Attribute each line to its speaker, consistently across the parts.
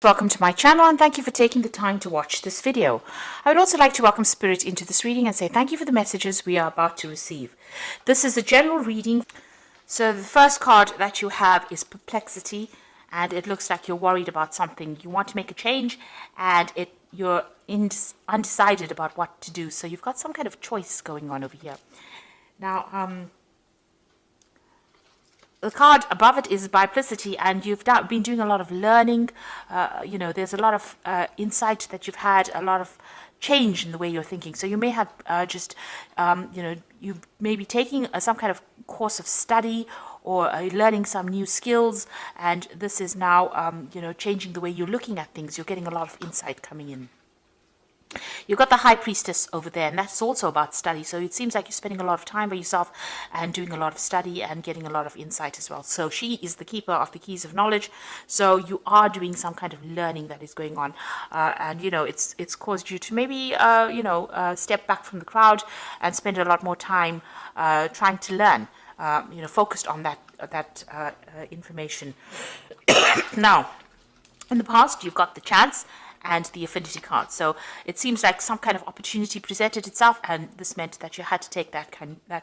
Speaker 1: Welcome to my channel and thank you for taking the time to watch this video. I would also like to welcome Spirit into this reading and say thank you for the messages we are about to receive. This is a general reading. So the first card that you have is Perplexity, and it looks like you're worried about something. You want to make a change and you're undecided about what to do. So you've got some kind of choice going on over here. Now, the card above it is Biplicity, and you've been doing a lot of learning. There's a lot of insight that you've had, a lot of change in the way you're thinking. So you may have you may be taking some kind of course of study or learning some new skills, and this is now, changing the way you're looking at things. You're getting a lot of insight coming in. You've got the High Priestess over there, and that's also about study. So it seems like you're spending a lot of time by yourself and doing a lot of study and getting a lot of insight as well. So she is the keeper of the keys of knowledge. So you are doing some kind of learning that is going on. It's caused you to maybe, step back from the crowd and spend a lot more time trying to learn, focused on that information. Now, in the past, you've got the Chance and the Affinity card. So it seems like some kind of opportunity presented itself, and this meant that you had to take that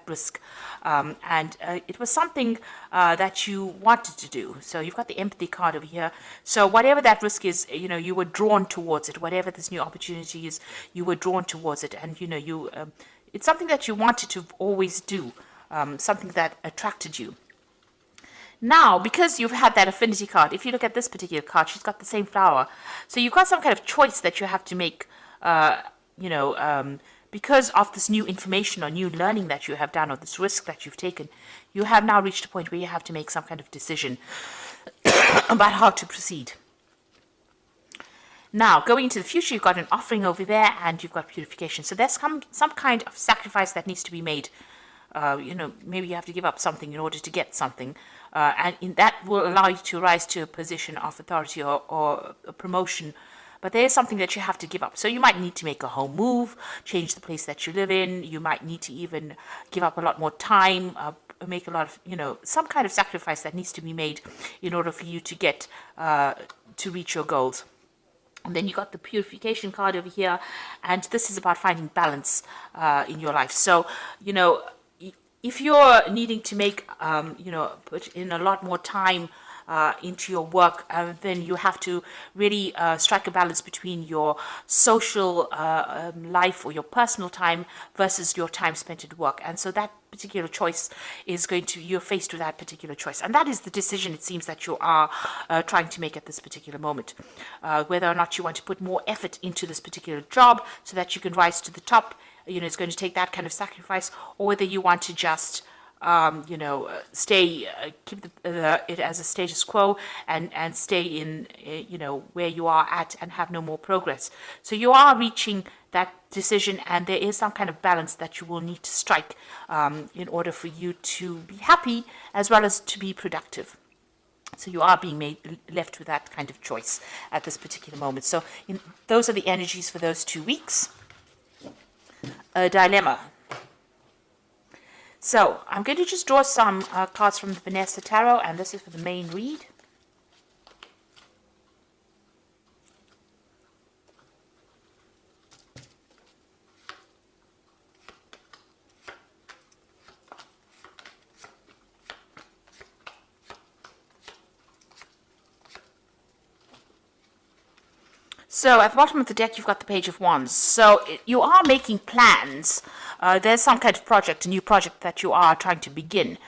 Speaker 1: risk. It was something that you wanted to do. So you've got the Empathy card over here. So whatever that risk is, you were drawn towards it. Whatever this new opportunity is, you were drawn towards it. And, it's something that you wanted to always do, something that attracted you. Now, because you've had that Affinity card, if you look at this particular card, she's got the same flower. So you've got some kind of choice that you have to make, because of this new information or new learning that you have done, or this risk that you've taken. You have now reached a point where you have to make some kind of decision about how to proceed. Now, going into the future, you've got an Offering over there, and you've got Purification. So there's some kind of sacrifice that needs to be made. Maybe you have to give up something in order to get something. That will allow you to rise to a position of authority or a promotion. But there is something that you have to give up. So you might need to make a home move, change the place that you live in. You might need to even give up a lot more time, make a lot of, some kind of sacrifice that needs to be made in order for you to get, to reach your goals. And then you got the Purification card over here. And this is about finding balance in your life. So, if you're needing to make, put in a lot more time into your work, then you have to really strike a balance between your social life or your personal time versus your time spent at work. And so that particular choice is you're faced with that particular choice. And that is the decision, it seems, that you are trying to make at this particular moment. Whether or not you want to put more effort into this particular job so that you can rise to the top. It's going to take that kind of sacrifice, or whether you want to just, keep it as a status quo and stay in, where you are at and have no more progress. So you are reaching that decision, and there is some kind of balance that you will need to strike in order for you to be happy as well as to be productive. So you are being left with that kind of choice at this particular moment. So those are the energies for those 2 weeks. A dilemma. So I'm going to just draw some cards from the Vanessa Tarot, and this is for the main read. So at the bottom of the deck, you've got the Page of Wands. So you are making plans. There's some kind of project, a new project that you are trying to begin.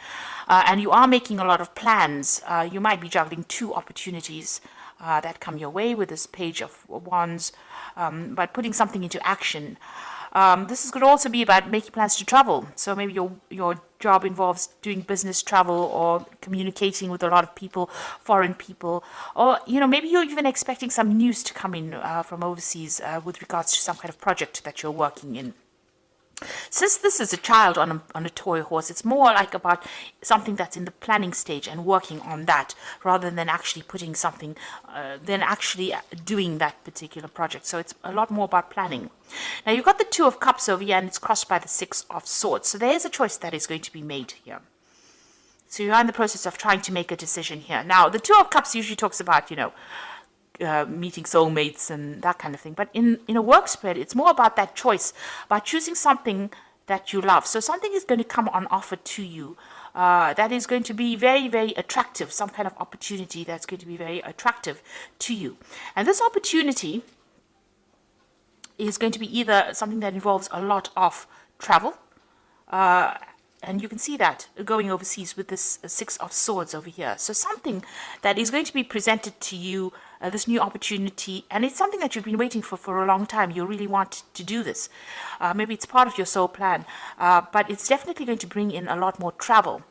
Speaker 1: And you are making a lot of plans. You might be juggling 2 opportunities that come your way with this Page of Wands, but putting something into action. This could also be about making plans to travel. So maybe your job involves doing business travel or communicating with a lot of people, foreign people, or maybe you're even expecting some news to come in from overseas with regards to some kind of project that you're working in. Since this is a child on a toy horse, it's more like about something that's in the planning stage and working on that, rather than actually putting something, doing that particular project. So it's a lot more about planning. Now you've got the Two of Cups over here, and it's crossed by the Six of Swords. So there is a choice that is going to be made here. So you're in the process of trying to make a decision here. Now the Two of Cups usually talks about, meeting soulmates and that kind of thing. But in a work spread, it's more about that choice, about choosing something that you love. So something is going to come on offer to you that is going to be very, very attractive, some kind of opportunity that's going to be very attractive to you. And this opportunity is going to be either something that involves a lot of travel, and you can see that going overseas with this Six of Swords over here. So something that is going to be presented to you, this new opportunity, and it's something that you've been waiting for a long time. You really want to do this. Maybe it's part of your soul plan, but it's definitely going to bring in a lot more travel.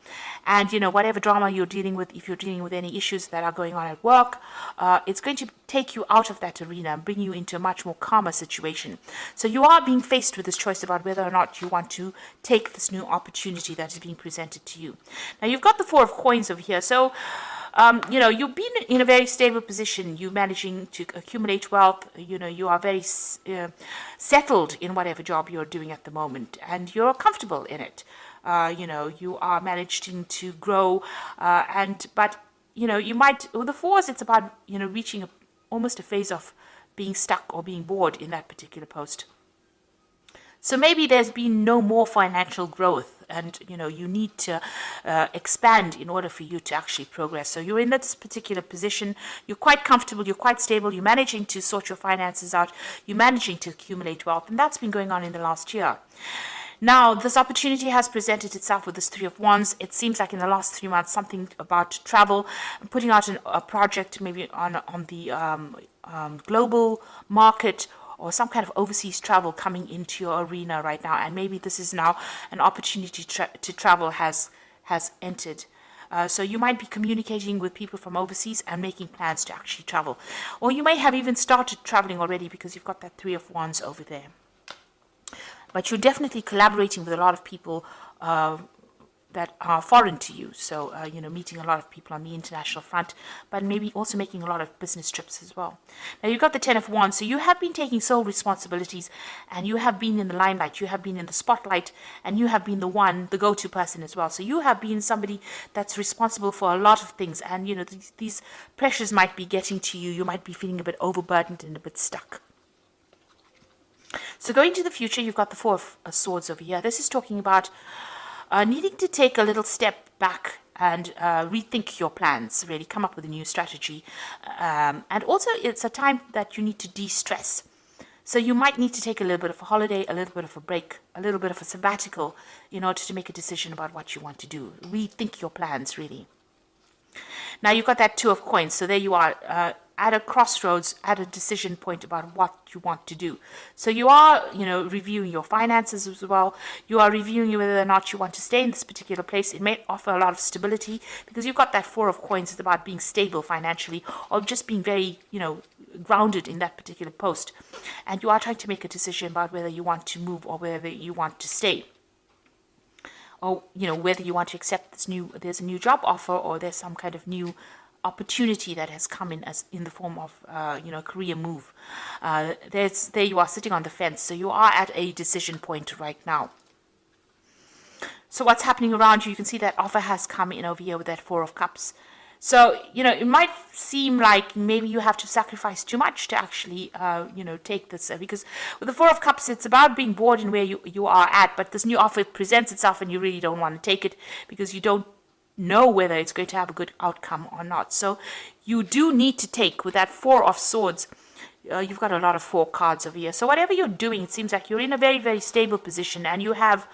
Speaker 1: And, you know, whatever drama you're dealing with, if you're dealing with any issues that are going on at work, it's going to take you out of that arena and bring you into a much more calmer situation. So you are being faced with this choice about whether or not you want to take this new opportunity that is being presented to you. Now, you've got the Four of Coins over here. So, you know, you've been in a very stable position. You're managing to accumulate wealth. You know, you are very settled in whatever job you're doing at the moment, and you're comfortable in it. You know, you are managing to grow, but you know, you might, with the fours, it's about, you know, reaching almost a phase of being stuck or being bored in that particular post. So maybe there's been no more financial growth, and you know, you need to expand in order for you to actually progress. So you're in this particular position, you're quite comfortable, you're quite stable, you're managing to sort your finances out, you're managing to accumulate wealth, and that's been going on in the last year. Now, this opportunity has presented itself with this Three of Wands. It seems like in the last 3 months, something about travel, putting out a project maybe on the global market, or some kind of overseas travel coming into your arena right now. And maybe this is now an opportunity to travel has entered. So you might be communicating with people from overseas and making plans to actually travel. Or you may have even started traveling already because you've got that Three of Wands over there. But you're definitely collaborating with a lot of people that are foreign to you. So, you know, meeting a lot of people on the international front, but maybe also making a lot of business trips as well. Now, you've got the Ten of Wands. So you have been taking sole responsibilities, and you have been in the limelight. You have been in the spotlight, and you have been the go-to person as well. So you have been somebody that's responsible for a lot of things. And, you know, these pressures might be getting to you. You might be feeling a bit overburdened and a bit stuck. So going to the future, you've got the Four of Swords over here. This is talking about needing to take a little step back and rethink your plans, really come up with a new strategy. And also, it's a time that you need to de-stress. So you might need to take a little bit of a holiday, a little bit of a break, a little bit of a sabbatical in order to make a decision about what you want to do. Rethink your plans, really. Now, you've got that Two of Coins. So there you are, at a crossroads, at a decision point about what you want to do. So you are, you know, reviewing your finances as well. You are reviewing whether or not you want to stay in this particular place. It may offer a lot of stability because you've got that Four of Coins. It's about being stable financially, or just being very, you know, grounded in that particular post. And you are trying to make a decision about whether you want to move or whether you want to stay. Or, you know, whether you want to accept there's a new job offer, or there's some kind of new opportunity that has come in as in the form of, you know, a career move. There you are sitting on the fence. So you are at a decision point right now. So what's happening around you? You can see that offer has come in over here with that Four of Cups. So, you know, it might seem like maybe you have to sacrifice too much to actually, you know, take this. Because with the Four of Cups, it's about being bored in where you are at. But this new offer presents itself and you really don't want to take it because you don't know whether it's going to have a good outcome or not. So you do need to take, with that Four of Swords, you've got a lot of 4 cards over here. So whatever you're doing, it seems like you're in a very, very stable position, and you have,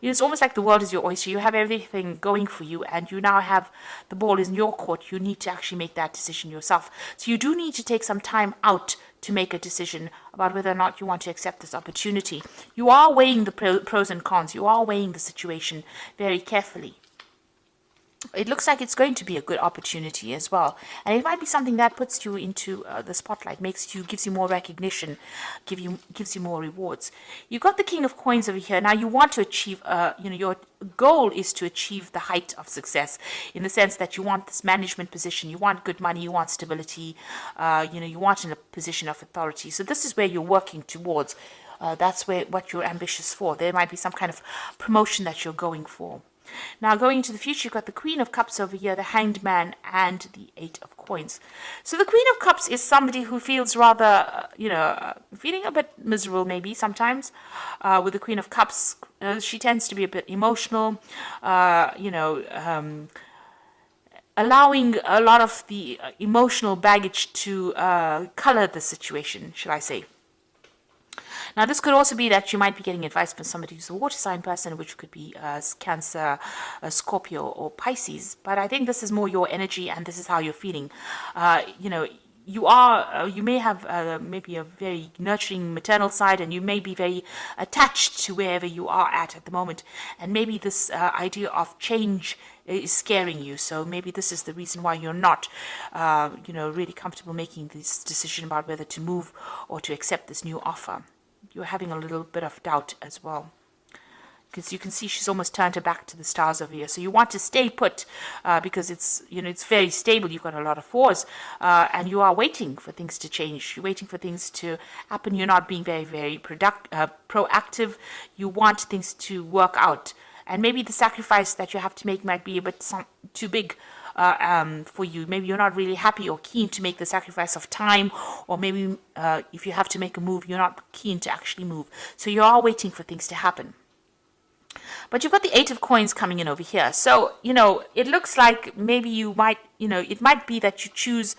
Speaker 1: it's almost like the world is your oyster. You have everything going for you, and you now have the ball is in your court. You need to actually make that decision yourself. So you do need to take some time out to make a decision about whether or not you want to accept this opportunity. You are weighing the pros and cons. You are weighing the situation very carefully. It looks like it's going to be a good opportunity as well, and it might be something that puts you into the spotlight, gives you more recognition, gives you more rewards. You've got the King of Coins over here. Now you want to achieve, you know, your goal is to achieve the height of success, in the sense that you want this management position, you want good money, you want stability, you know, you want in a position of authority. So this is where you're working towards. That's what you're ambitious for. There might be some kind of promotion that you're going for. Now, going into the future, you've got the Queen of Cups over here, the Hanged Man, and the Eight of Coins. So the Queen of Cups is somebody who feels rather, feeling a bit miserable maybe sometimes. With the Queen of Cups, she tends to be a bit emotional, allowing a lot of the emotional baggage to color the situation, shall I say. Now, this could also be that you might be getting advice from somebody who's a water sign person, which could be Cancer, Scorpio, or Pisces. But I think this is more your energy, and this is how you're feeling. You may have maybe a very nurturing maternal side, and you may be very attached to wherever you are at the moment. And maybe this idea of change is scaring you. So maybe this is the reason why you're not, really comfortable making this decision about whether to move or to accept this new offer. You're having a little bit of doubt as well, because you can see she's almost turned her back to the stars over here. So you want to stay put because it's very stable. You've got a lot of fours, and you are waiting for things to change. You're waiting for things to happen. You're not being very, very proactive. You want things to work out, and maybe the sacrifice that you have to make might be a bit too big for you. Maybe you're not really happy or keen to make the sacrifice of time, or maybe if you have to make a move, you're not keen to actually move. So you are waiting for things to happen. But you've got the Eight of Coins coming in over here. So, it looks like maybe you might, it might be that you choose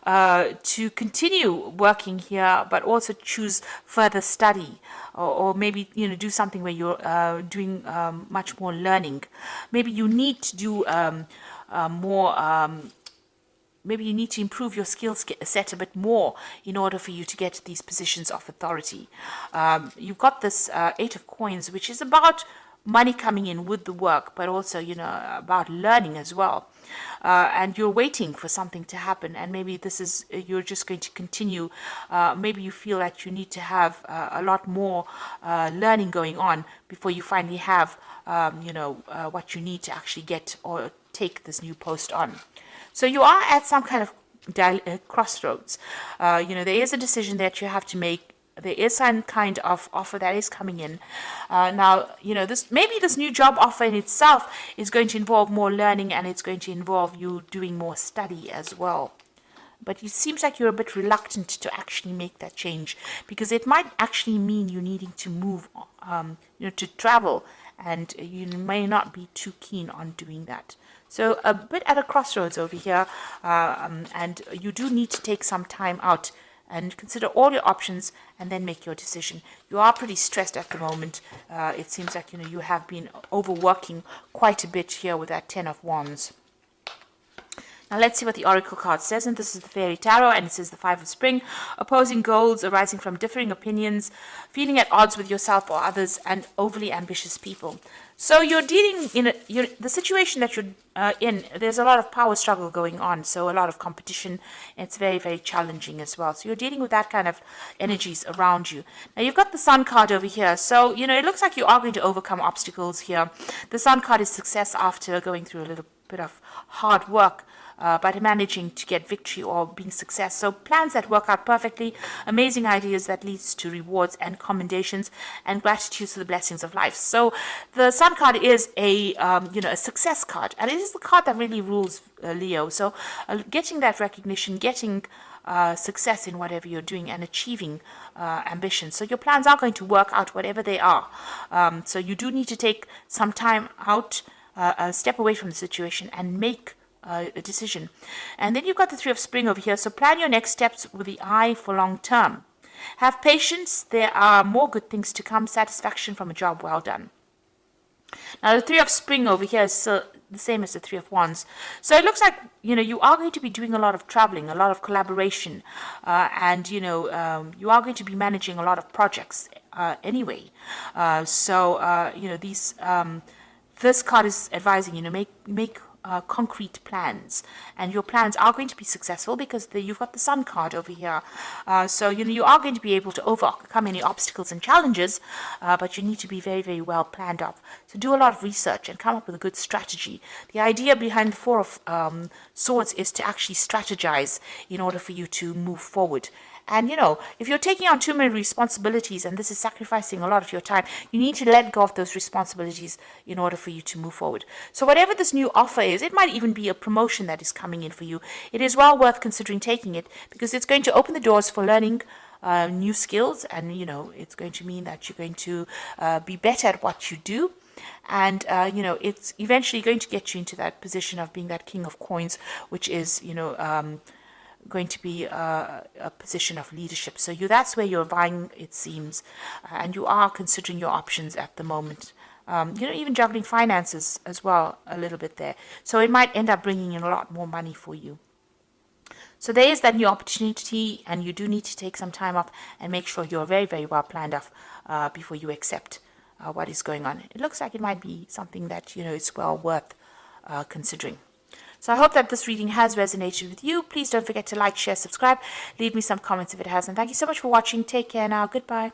Speaker 1: to continue working here, but also choose further study, or maybe, do something where you're doing much more learning. Maybe you need to do maybe you need to improve your skill set a bit more in order for you to get these positions of authority. You've got this Eight of Coins, which is about money coming in with the work, but also, about learning as well. And you're waiting for something to happen, and maybe you're just going to continue. Maybe you feel that you need to have a lot more learning going on before you finally have, what you need to actually get or take this new post on. So you are at some kind of crossroads. There is a decision that you have to make. There is some kind of offer that is coming in. Now, this new job offer in itself is going to involve more learning, and it's going to involve you doing more study as well. But it seems like you're a bit reluctant to actually make that change, because it might actually mean you needing to move, to travel, and you may not be too keen on doing that. So a bit at a crossroads over here, and you do need to take some time out and consider all your options and then make your decision. You are pretty stressed at the moment. It seems like, you have been overworking quite a bit here with that Ten of Wands. Now let's see what the Oracle card says, and this is the Fairy Tarot, and it says the Five of Spring, opposing goals arising from differing opinions, feeling at odds with yourself or others, and overly ambitious people. So you're dealing the situation that you're in. There's a lot of power struggle going on, so a lot of competition. It's very, very challenging as well. So you're dealing with that kind of energies around you. Now you've got the Sun card over here. So, it looks like you are going to overcome obstacles here. The Sun card is success after going through a little bit of hard work. But managing to get victory or being success. So plans that work out perfectly, amazing ideas that leads to rewards and commendations, and gratitude for the blessings of life. So the Sun card is a success card, and it is the card that really rules Leo. So getting that recognition, getting success in whatever you're doing, and achieving ambition. So your plans are going to work out whatever they are. So you do need to take some time out, step away from the situation, and make a decision. And then you've got the Three of Spring over here. So plan your next steps with the eye for long term. Have patience. There are more good things to come. Satisfaction from a job well done. Now the Three of Spring over here is the same as the Three of Wands. So it looks like, you are going to be doing a lot of traveling, a lot of collaboration, and, you are going to be managing a lot of projects anyway. This card is advising, make concrete plans, and your plans are going to be successful because you've got the Sun card over here. So you are going to be able to overcome any obstacles and challenges, but you need to be very, very well planned up. So do a lot of research and come up with a good strategy. The idea behind the Four of Swords is to actually strategize in order for you to move forward. And, if you're taking on too many responsibilities and this is sacrificing a lot of your time, you need to let go of those responsibilities in order for you to move forward. So whatever this new offer is, it might even be a promotion that is coming in for you. It is well worth considering taking it, because it's going to open the doors for learning new skills, and it's going to mean that you're going to be better at what you do. And it's eventually going to get you into that position of being that king of coins, which is going to be a position of leadership. So that's where you're vying, it seems, and you are considering your options at the moment. Even juggling finances as well a little bit there. So it might end up bringing in a lot more money for you. So there is that new opportunity, and you do need to take some time off and make sure you're very, very well planned off before you accept what is going on. It looks like it might be something that, is well worth considering. So I hope that this reading has resonated with you. Please don't forget to like, share, subscribe. Leave me some comments if it has. And thank you so much for watching. Take care now. Goodbye.